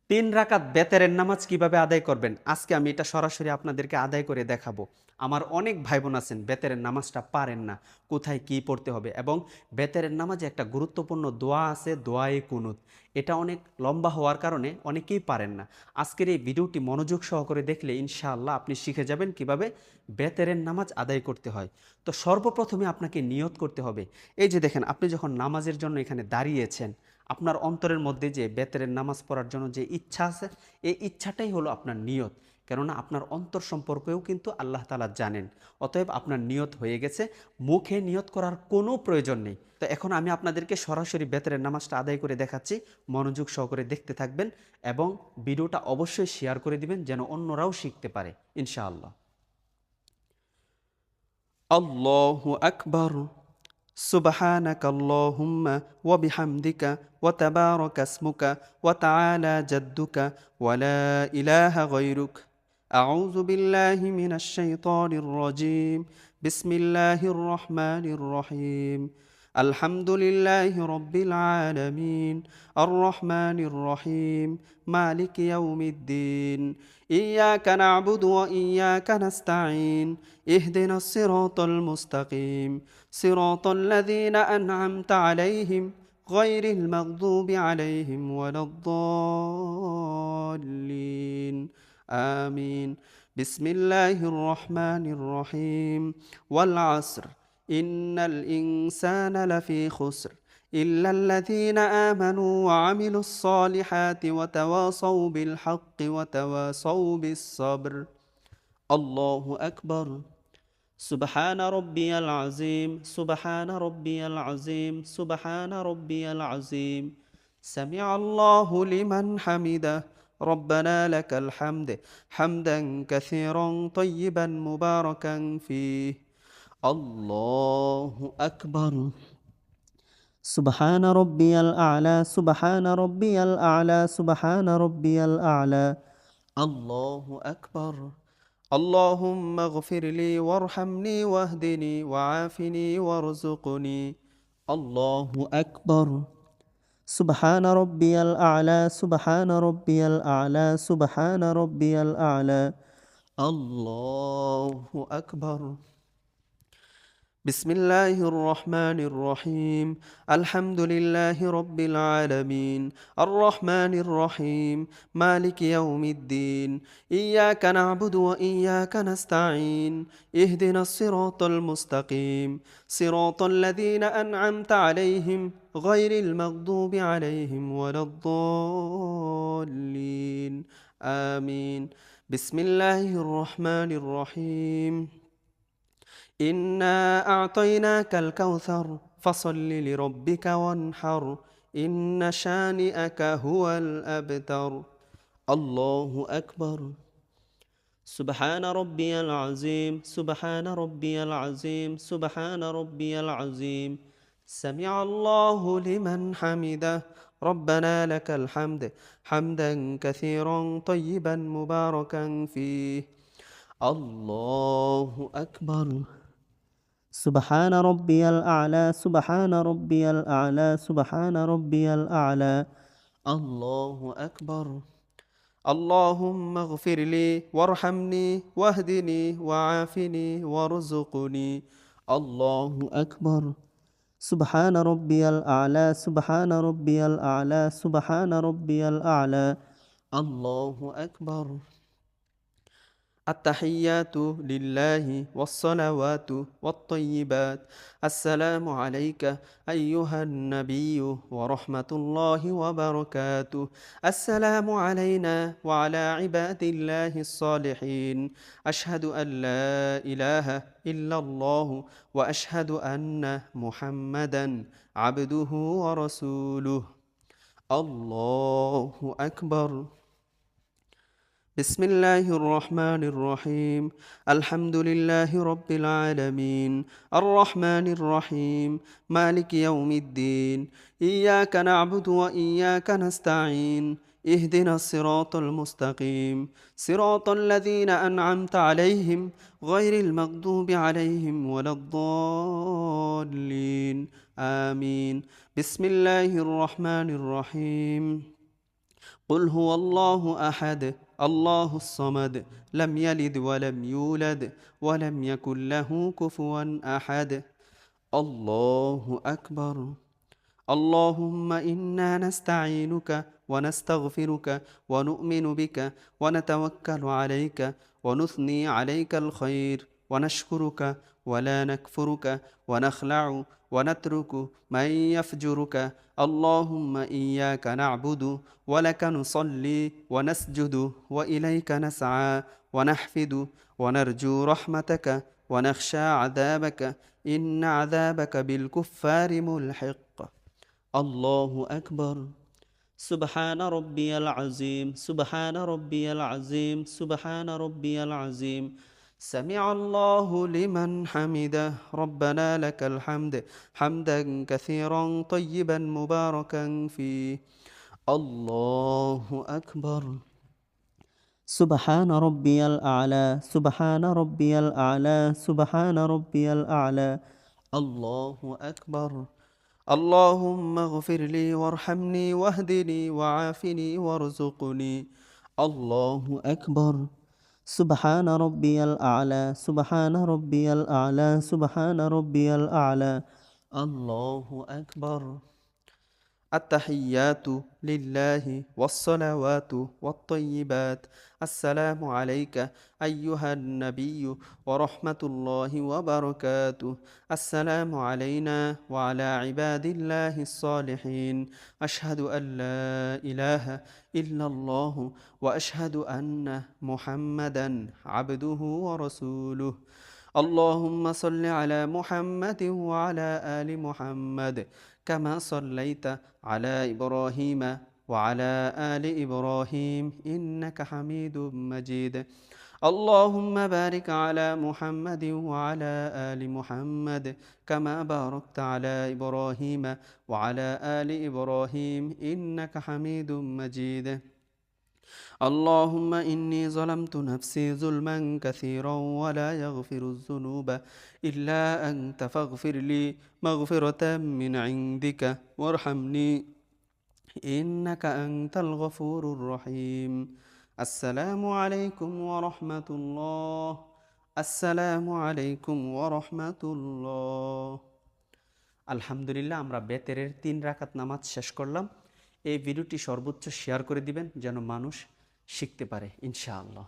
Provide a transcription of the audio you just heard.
তিন রাকাত বেতেরের নামাজ কিভাবে আদায় করবেন আজকে আমি এটা সরাসরি আপনাদেরকে আদায় করে দেখাবো। আমার অনেক ভাই বোন আছেন বেতেরের নামাজটা পারেন না, কোথায় কি পড়তে হবে। এবং বেতেরের নামাজে একটা গুরুত্বপূর্ণ দোয়া আছে, দোয়ায়ে কুনুত। এটা অনেক লম্বা হওয়ার কারণে অনেকেই পারেন না। আজকের এই ভিডিওটি মনোযোগ সহকারে দেখলে ইনশাআল্লাহ আপনি শিখে যাবেন কিভাবে বেতেরের নামাজ আদায় করতে হয়। তো সর্বপ্রথমে আপনাকে নিয়ত করতে হবে। এই যে দেখেন, আপনি যখন নামাজের জন্য এখানে দাঁড়িয়েছেন, আপনার অন্তরের মধ্যে যে বেতেরের নামাজ পড়ার জন্য যে ইচ্ছা আছে, এই ইচ্ছাটাই হলো আপনার নিয়ত। কেননা আপনার অন্তর সম্পর্কেও কিন্তু আল্লাহ তাআলা জানেন। অতএব আপনার নিয়ত হয়ে গেছে, মুখে নিয়ত করার কোনো প্রয়োজন নেই। তো এখন আমি আপনাদেরকে সরাসরি বেতেরের নামাজটা আদায় করে দেখাচ্ছি। মনোযোগ সহকারে দেখতে থাকবেন এবং ভিডিওটা অবশ্যই শেয়ার করে দিবেন যেন অন্যরাও শিখতে পারে ইনশাআল্লাহ। আল্লাহু আকবার। سبحانك اللهم وبحمدك وتبارك اسمك وتعالى جدك ولا إله غيرك. أعوذ بالله من الشيطان الرجيم. بسم الله الرحمن الرحيم. الحمد لله رب العالمين الرحمن الرحيم مالك يوم الدين. إياك نعبد وإياك نستعين. اهدنا الصراط المستقيم صراط الذين أنعمت عليهم غير المغضوب عليهم ولا الضالين. آمين. بسم الله الرحمن الرحيم. والعصر إن الإنسان لفي خسر إلا الذين آمنوا وعملوا الصالحات وتواصوا بالحق وتواصوا بالصبر. الله أكبر. سبحان ربي العظيم سبحان ربي العظيم سبحان ربي العظيم. سمع الله لمن حمده. ربنا لك الحمد حمدا كثيرا طيبا مباركا فيه. الله أكبر. سبحان ربي الأعلى سبحان ربي الأعلى سبحان ربي الأعلى. الله أكبر. اللهم اغفر لي وارحمني واهدني وعافني وارزقني. الله أكبر. سبحان ربي الأعلى سبحان ربي الأعلى سبحان ربي الأعلى. الله أكبر. بسم الله الرحمن الرحيم. الحمد لله رب العالمين الرحمن الرحيم مالك يوم الدين. إياك نعبد وإياك نستعين. اهدنا الصراط المستقيم صراط الذين أنعمت عليهم غير المغضوب عليهم ولا الضالين. آمين. بسم الله الرحمن الرحيم. إنا أعطيناك الكوثر فصل لربك وانحر إن شانئك هو الأبتر. الله أكبر. سبحان ربي العظيم سبحان ربي العظيم سبحان ربي العظيم. سمع الله لمن حمده. ربنا لك الحمد حمدا كثيرا طيبا مباركا فيه. الله أكبر. سبحان ربي الأعلى سبحان ربي الأعلى سبحان ربي الأعلى. الله أكبر. اللهم اغفر لي وارحمني واهدني وعافني وارزقني. الله أكبر. سبحان ربي الأعلى سبحان ربي الأعلى سبحان ربي الأعلى. الله أكبر. التحيات لله والصلوات والطيبات. السلام عليك أيها النبي ورحمة الله وبركاته. السلام علينا وعلى عباد الله الصالحين. أشهد أن لا إله إلا الله وأشهد أن محمدا عبده ورسوله. الله أكبر. بسم الله الرحمن الرحيم. الحمد لله رب العالمين الرحمن الرحيم مالك يوم الدين. إياك نعبد وإياك نستعين. اهدنا الصراط المستقيم صراط الذين أنعمت عليهم غير المغضوب عليهم ولا الضالين. آمين. بسم الله الرحمن الرحيم. قل هو الله أحد الله الصمد لم يلد ولم يولد ولم يكن له كفوا أحد الله أكبر اللهم إنا نستعينك ونستغفرك ونؤمن بك ونتوكل عليك ونثني عليك الخير ونشكرك ولا نكفرك ونخلع ونترك من يفجرك اللهم إياك نعبد ولك نصلي ونسجد وإليك نسعى ونحفد ونرجو رحمتك ونخشى عذابك إن عذابك بالكفار ملحق الله أكبر سبحان ربي العظيم سبحان ربي العظيم سبحان ربي العظيم سمع الله لمن حمده ربنا لك الحمد حمدا كثيرا طيبا مباركا فيه الله أكبر سبحان ربي الأعلى سبحان ربي الأعلى سبحان ربي الأعلى الله أكبر اللهم اغفر لي وارحمني واهدني وعافني وارزقني الله أكبر سبحان ربي الأعلى سبحان ربي الأعلى سبحان ربي الأعلى الله أكبر التحيات لله والصلوات والطيبات السلام عليك أيها النبي ورحمة الله وبركاته السلام علينا وعلى عباد الله الصالحين أشهد أن لا إله إلا الله وأشهد أن محمدا عبده ورسوله اللهم صل على محمد وعلى آل محمد كما صليت على إبراهيم وعلى آل إبراهيم إنك حميد مجيد اللهم بارك على محمد وعلى آل محمد كما باركت على إبراهيم وعلى آل إبراهيم إنك حميد مجيد اللهم إني ظلمت نفسي ظلما كثيرا ولا يغفر الذنوب إلا أنت فاغفر لي مغفرة من عندك وارحمني إنك أنت الغفور الرحيم السلام عليكم ورحمة الله السلام عليكم ورحمة الله আলহামদুলিল্লাহ আমরা বেতেরের 3 রাকাত নামাজ শেষ করলাম এই ভিডিওটি সর্বোচ্চ শেয়ার করে দিবেন যেন মানুষ শিখতে পারে ইনশাআল্লাহ